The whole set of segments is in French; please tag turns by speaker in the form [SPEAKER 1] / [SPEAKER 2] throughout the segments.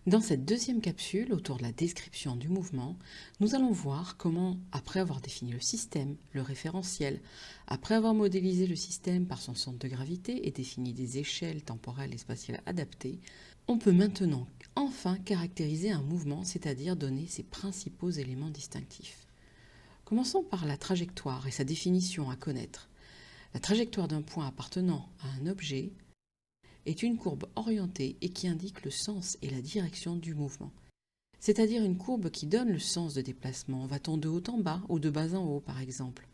[SPEAKER 1] Dans cette deuxième capsule, autour de la description du mouvement, nous allons voir comment, après avoir défini le système, le référentiel, après avoir modélisé le système par son centre de gravité et défini des échelles temporelles et spatiales adaptées, on peut maintenant enfin caractériser un mouvement, c'est-à-dire donner ses principaux éléments distinctifs. Commençons par la trajectoire et sa définition à connaître. La trajectoire d'un point appartenant à un objet est une courbe orientée et qui indique le sens et la direction du mouvement. C'est-à-dire une courbe qui donne le sens de déplacement. Va-t-on de haut en bas ou de bas en haut, par exemple?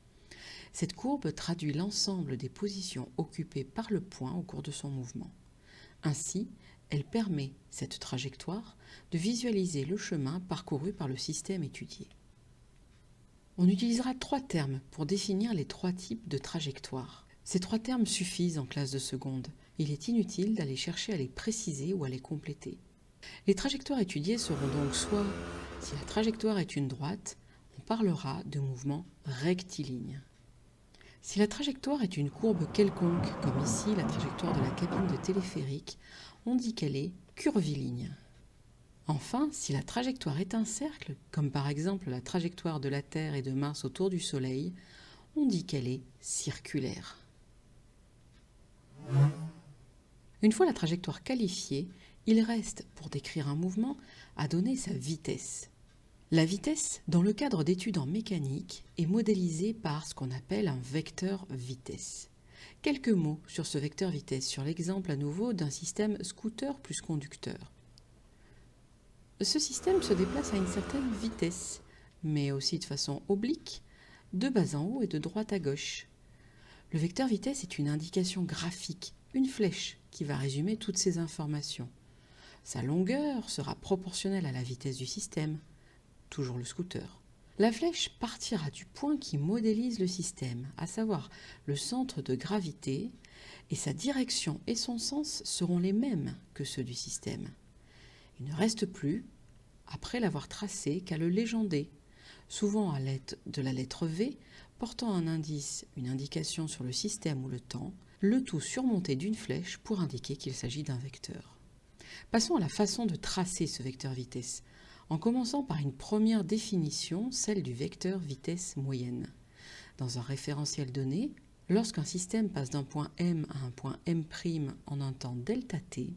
[SPEAKER 1] Cette courbe traduit l'ensemble des positions occupées par le point au cours de son mouvement. Ainsi, elle permet, cette trajectoire, de visualiser le chemin parcouru par le système étudié. On utilisera 3 termes pour définir les 3 types de trajectoires. Ces 3 termes suffisent en classe de seconde. Il est inutile d'aller chercher à les préciser ou à les compléter. Les trajectoires étudiées seront donc soit, si la trajectoire est une droite, on parlera de mouvement rectiligne. Si la trajectoire est une courbe quelconque, comme ici la trajectoire de la cabine de téléphérique, on dit qu'elle est curviligne. Enfin, si la trajectoire est un cercle, comme par exemple la trajectoire de la Terre et de Mars autour du Soleil, on dit qu'elle est circulaire. Une fois la trajectoire qualifiée, il reste, pour décrire un mouvement, à donner sa vitesse. La vitesse, dans le cadre d'études en mécanique, est modélisée par ce qu'on appelle un vecteur vitesse. Quelques mots sur ce vecteur vitesse, sur l'exemple à nouveau d'un système scooter plus conducteur. Ce système se déplace à une certaine vitesse, mais aussi de façon oblique, de bas en haut et de droite à gauche. Le vecteur vitesse est une indication graphique, une flèche qui va résumer toutes ces informations. Sa longueur sera proportionnelle à la vitesse du système, toujours le scooter. La flèche partira du point qui modélise le système, à savoir le centre de gravité, et sa direction et son sens seront les mêmes que ceux du système. Il ne reste plus, après l'avoir tracé, qu'à le légender, souvent à l'aide de la lettre V, portant un indice, une indication sur le système ou le temps, le tout surmonté d'une flèche pour indiquer qu'il s'agit d'un vecteur. Passons à la façon de tracer ce vecteur vitesse, en commençant par une première définition, celle du vecteur vitesse moyenne. Dans un référentiel donné, lorsqu'un système passe d'un point M à un point M' en un temps ΔT,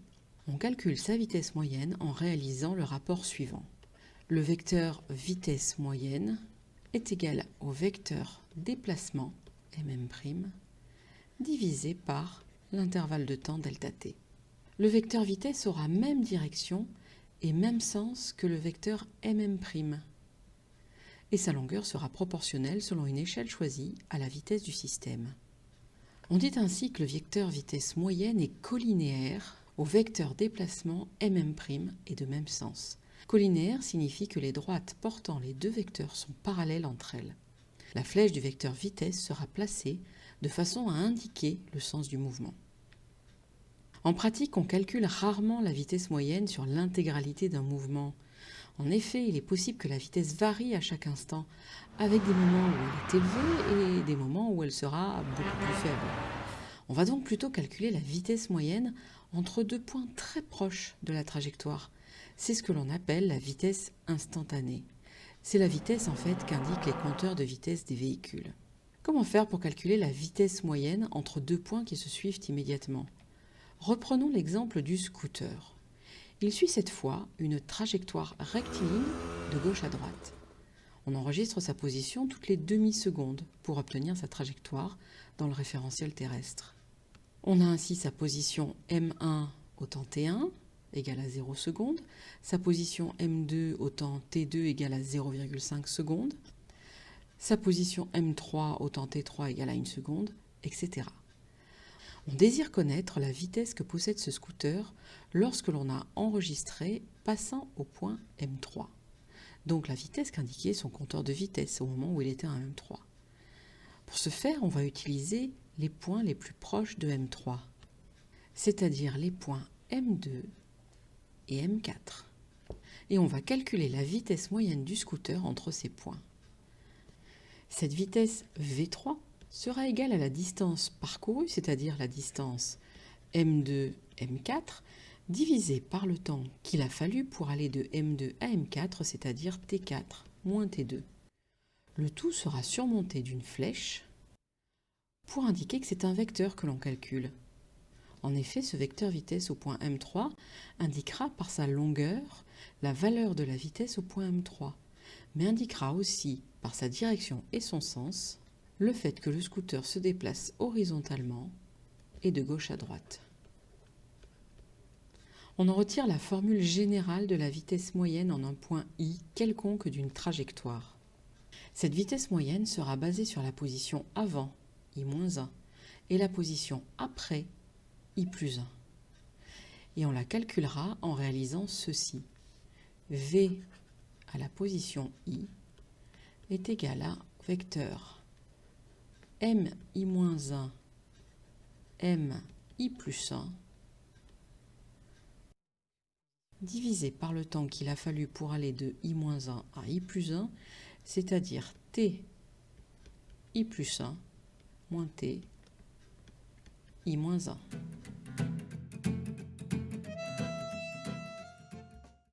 [SPEAKER 1] on calcule sa vitesse moyenne en réalisant le rapport suivant. Le vecteur vitesse moyenne est égal au vecteur déplacement MM' divisé par l'intervalle de temps ΔT. Le vecteur vitesse aura même direction et même sens que le vecteur MM', et sa longueur sera proportionnelle selon une échelle choisie à la vitesse du système. On dit ainsi que le vecteur vitesse moyenne est collinéaire au vecteur déplacement MM' et de même sens. Collinéaire signifie que les droites portant les deux vecteurs sont parallèles entre elles. La flèche du vecteur vitesse sera placée de façon à indiquer le sens du mouvement. En pratique, on calcule rarement la vitesse moyenne sur l'intégralité d'un mouvement. En effet, il est possible que la vitesse varie à chaque instant, avec des moments où elle est élevée et des moments où elle sera beaucoup plus faible. On va donc plutôt calculer la vitesse moyenne entre 2 points très proches de la trajectoire. C'est ce que l'on appelle la vitesse instantanée. C'est la vitesse en fait qu'indiquent les compteurs de vitesse des véhicules. Comment faire pour calculer la vitesse moyenne entre 2 points qui se suivent immédiatement ? Reprenons l'exemple du scooter. Il suit cette fois une trajectoire rectiligne de gauche à droite. On enregistre sa position toutes les demi-secondes pour obtenir sa trajectoire dans le référentiel terrestre. On a ainsi sa position M1 au temps T1 égale à 0 secondes, sa position M2 au temps T2 égale à 0,5 secondes, sa position M3 au temps T3 égale à 1 seconde, etc. On désire connaître la vitesse que possède ce scooter lorsque l'on a enregistré passant au point M3. Donc la vitesse qu'indiquait son compteur de vitesse au moment où il était à M3. Pour ce faire, on va utiliser les points les plus proches de M3, c'est-à-dire les points M2 et M4. Et on va calculer la vitesse moyenne du scooter entre ces points. Cette vitesse V3 sera égale à la distance parcourue, c'est-à-dire la distance M2, M4, divisé par le temps qu'il a fallu pour aller de M2 à M4, c'est-à-dire T4 moins T2. Le tout sera surmonté d'une flèche pour indiquer que c'est un vecteur que l'on calcule. En effet, ce vecteur vitesse au point M3 indiquera par sa longueur la valeur de la vitesse au point M3, mais indiquera aussi par sa direction et son sens le fait que le scooter se déplace horizontalement et de gauche à droite. On en retire la formule générale de la vitesse moyenne en un point I quelconque d'une trajectoire. Cette vitesse moyenne sera basée sur la position avant I-1 et la position après I plus 1. Et on la calculera en réalisant ceci. V à la position I est égal à vecteur MI-1 MI plus 1 divisé par le temps qu'il a fallu pour aller de I-1 à I plus 1, c'est-à-dire T I plus 1 moins T I moins 1.